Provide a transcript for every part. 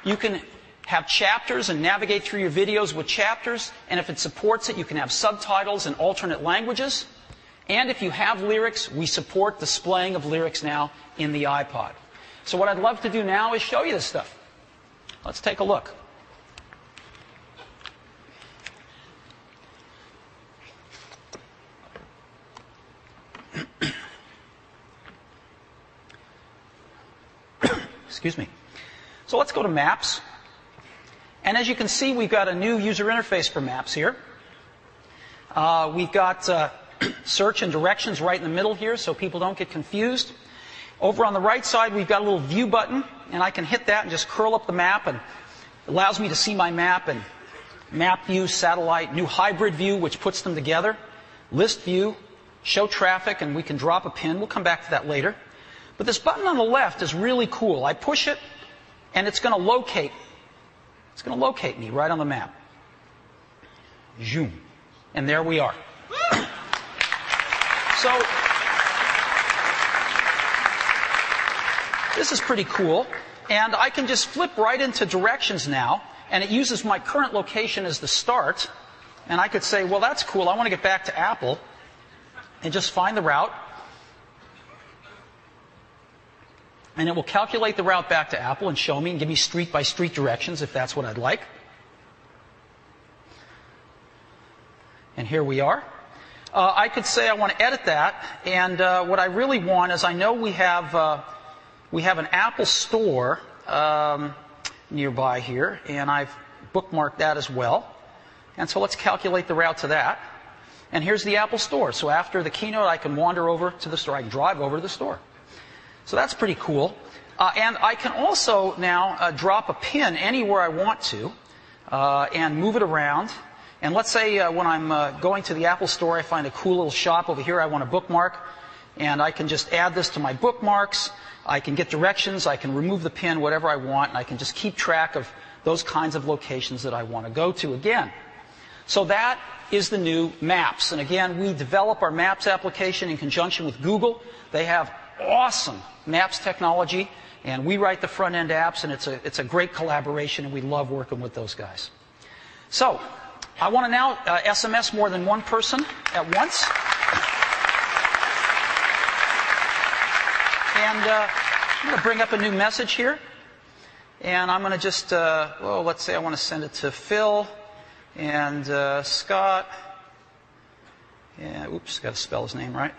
You can have chapters and navigate through your videos with chapters, and if it supports it, you can have subtitles in alternate languages. And if you have lyrics, we support displaying of lyrics now in the iPod. So what I'd love to do now is show you this stuff. Let's take a look. Excuse me. So let's go to Maps. And as you can see, we've got a new user interface for Maps here. We've got search and directions right in the middle here so people don't get confused. Over on the right side, we've got a little view button, and I can hit that and just curl up the map, and it allows me to see my map and map view, satellite, new hybrid view, which puts them together, list view, show traffic, and we can drop a pin. We'll come back to that later. But this button on the left is really cool. I push it, and it's going to locate. It's going to locate me right on the map. Zoom. And there we are. So, this is pretty cool. And I can just flip right into directions now, and it uses my current location as the start. And I could say, well, that's cool. I want to get back to Apple. And just find the route. And it will calculate the route back to Apple and show me and give me street-by-street directions if that's what I'd like. And here we are. I could say I want to edit that, and what I really want is I know we have an Apple Store nearby here, and I've bookmarked that as well. And so let's calculate the route to that. And here's the Apple Store. So after the keynote, I can wander over to the store. I can drive over to the store. So that's pretty cool. And I can also now drop a pin anywhere I want to and move it around. And let's say when I'm going to the Apple Store, I find a cool little shop over here I want to bookmark. And I can just add this to my bookmarks. I can get directions. I can remove the pin, whatever I want. And I can just keep track of those kinds of locations that I want to go to again. So that is the new Maps. And again, we develop our Maps application in conjunction with Google. They have awesome Maps technology, and we write the front-end apps, and it's a great collaboration, and we love working with those guys. So, I want to now SMS more than one person at once. And I'm going to bring up a new message here. And I'm going to just, well, let's say I want to send it to Phil and Scott. Yeah, oops, got to spell his name right.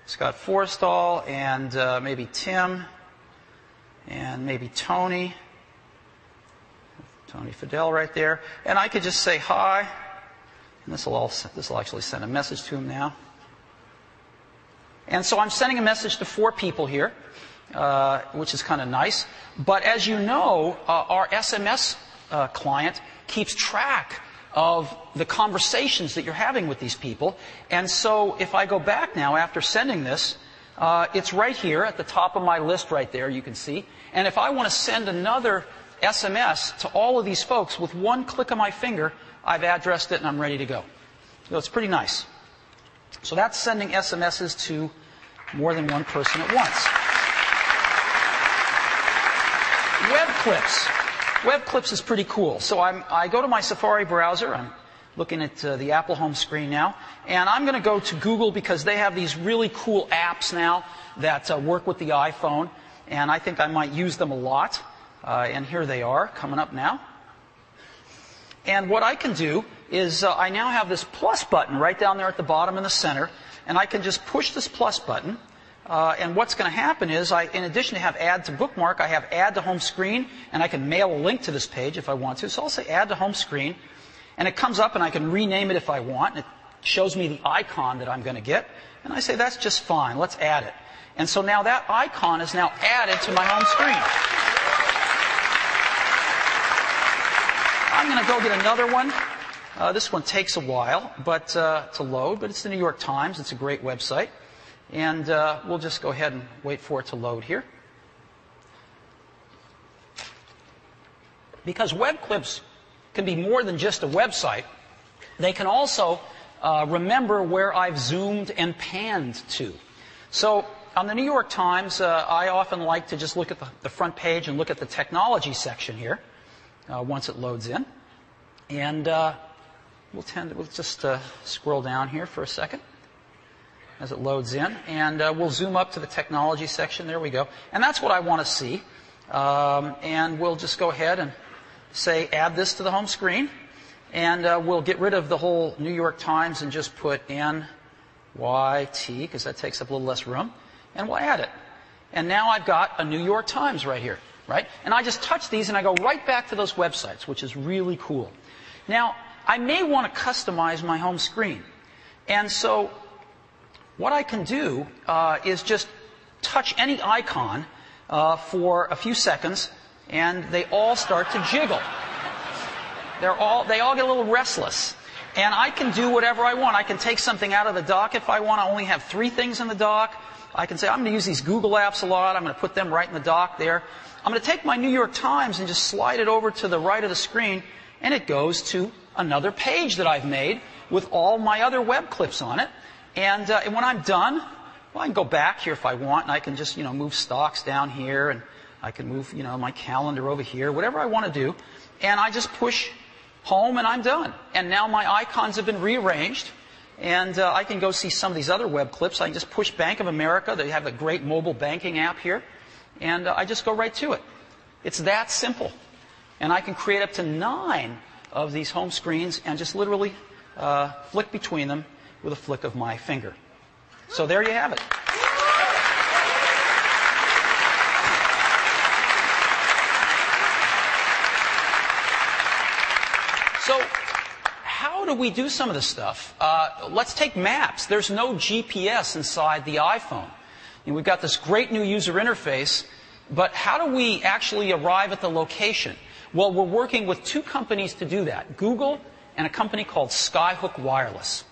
Scott Forstall, and maybe Tim, and maybe Tony. Tony Fidel right there. And I could just say hi. And this will actually send a message to him now. And so I'm sending a message to 4 people here, which is kind of nice. But as you know, our SMS client keeps track of the conversations that you're having with these people. And so if I go back now after sending this, it's right here at the top of my list right there, you can see. And if I want to send another SMS to all of these folks with one click of my finger, I've addressed it and I'm ready to go. So it's pretty nice. So that's sending SMSs to more than one person at once. Web clips. Web clips is pretty cool. So I go to my Safari browser. I'm looking at the Apple home screen now. And I'm going to go to Google because they have these really cool apps now that work with the iPhone. And I think I might use them a lot. And here they are, coming up now. And what I can do is I now have this plus button right down there at the bottom in the center. And I can just push this plus button. And what's going to happen is, in addition to have add to bookmark, I have add to home screen. And I can mail a link to this page if I want to. So I'll say add to home screen. And it comes up and I can rename it if I want. And it shows me the icon that I'm going to get. And I say that's just fine. Let's add it. And so now that icon is now added to my home screen. I'm going to go get another one. This one takes a while to load, but it's the New York Times. It's a great website. And we'll just go ahead and wait for it to load here. Because web clips can be more than just a website. They can also remember where I've zoomed and panned to. So on the New York Times, I often like to just look at the front page and look at the technology section here once it loads in. And we'll just scroll down here for a second as it loads in. And we'll zoom up to the technology section. There we go. And that's what I want to see. And we'll just go ahead and say add this to the home screen. And we'll get rid of the whole New York Times and just put NYT, because that takes up a little less room. And we'll add it. And now I've got a New York Times right here, right? And I just touch these and I go right back to those websites, which is really cool. Now, I may want to customize my home screen. And so what I can do is just touch any icon for a few seconds, and they all start to jiggle. They all get a little restless. And I can do whatever I want. I can take something out of the dock if I want. I only have 3 things in the dock. I can say, I'm going to use these Google apps a lot. I'm going to put them right in the dock there. I'm going to take my New York Times and just slide it over to the right of the screen, and it goes to another page that I've made with all my other web clips on it. And when I'm done, well, I can go back here if I want, and I can just, move stocks down here, and I can move, my calendar over here, whatever I want to do. And I just push home, and I'm done. And now my icons have been rearranged, and I can go see some of these other web clips. I can just push Bank of America. They have a great mobile banking app here, and I just go right to it. It's that simple. And I can create up to 9 of these home screens and just literally flick between them with a flick of my finger. So there you have it. So how do we do some of this stuff? Let's take maps. There's no GPS inside the iPhone. And we've got this great new user interface, but how do we actually arrive at the location? Well, we're working with 2 companies to do that, Google and a company called Skyhook Wireless.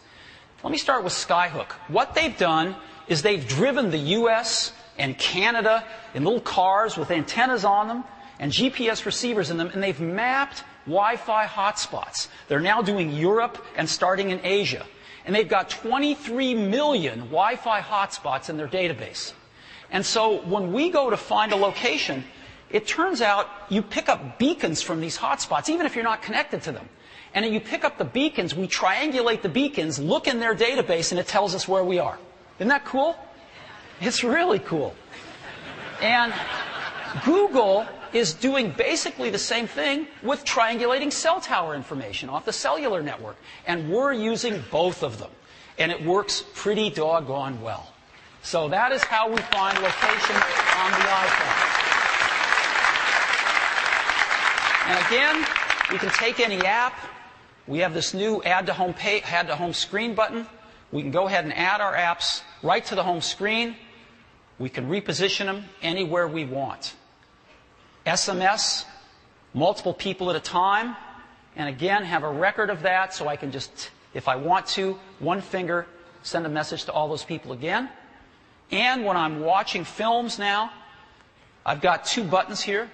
Let me start with Skyhook. What they've done is they've driven the US and Canada in little cars with antennas on them and GPS receivers in them, and they've mapped Wi-Fi hotspots. They're now doing Europe and starting in Asia. And they've got 23 million Wi-Fi hotspots in their database. And so when we go to find a location, it turns out you pick up beacons from these hotspots, even if you're not connected to them. And then you pick up the beacons, we triangulate the beacons, look in their database, and it tells us where we are. Isn't that cool? It's really cool. And Google is doing basically the same thing with triangulating cell tower information off the cellular network. And we're using both of them. And it works pretty doggone well. So that is how we find location on the iPhone. And again, we can take any app. We have this new add to home screen button. We can go ahead and add our apps right to the home screen. We can reposition them anywhere we want. SMS, multiple people at a time, and again, have a record of that so I can just, if I want to, one finger, send a message to all those people again. And when I'm watching films now, I've got 2 buttons here.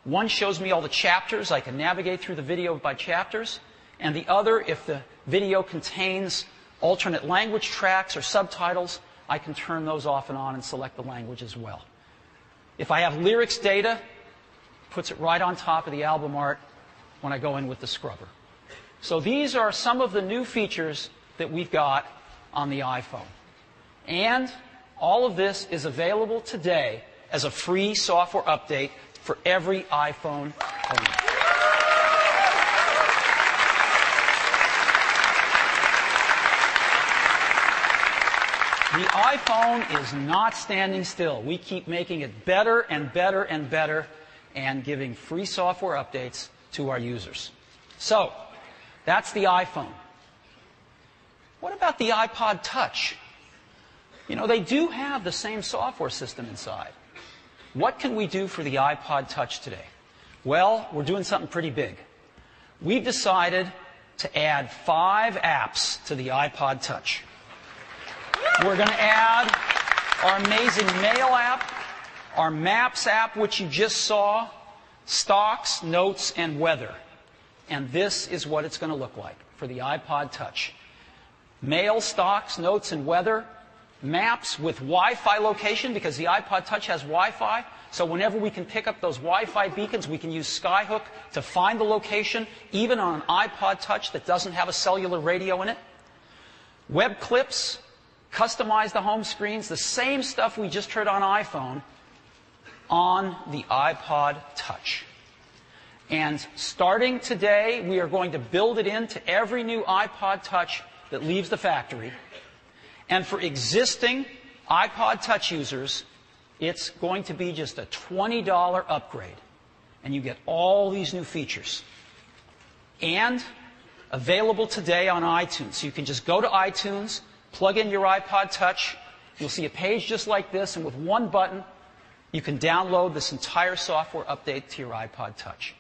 One shows me all the chapters. I can navigate through the video by chapters. And the other, if the video contains alternate language tracks or subtitles, I can turn those off and on and select the language as well. If I have lyrics data, it puts it right on top of the album art when I go in with the scrubber. So these are some of the new features that we've got on the iPhone. And all of this is available today as a free software update for every iPhone owner. The iPhone is not standing still. We keep making it better and better and better and giving free software updates to our users. So, that's the iPhone. What about the iPod Touch? They do have the same software system inside. What can we do for the iPod Touch today? Well, we're doing something pretty big. We've decided to add 5 apps to the iPod Touch. We're going to add our amazing Mail app, our Maps app, which you just saw, Stocks, Notes, and Weather. And this is what it's going to look like for the iPod Touch. Mail, Stocks, Notes, and Weather maps with Wi-Fi location, because the iPod Touch has Wi-Fi. So whenever we can pick up those Wi-Fi beacons, we can use Skyhook to find the location, even on an iPod Touch that doesn't have a cellular radio in it. Web clips, customize the home screens, the same stuff we just heard on iPhone, on the iPod Touch. And starting today, we are going to build it into every new iPod Touch that leaves the factory. And for existing iPod Touch users, it's going to be just a $20 upgrade. And you get all these new features. And available today on iTunes. So you can just go to iTunes, plug in your iPod Touch. You'll see a page just like this, and with one button, you can download this entire software update to your iPod Touch.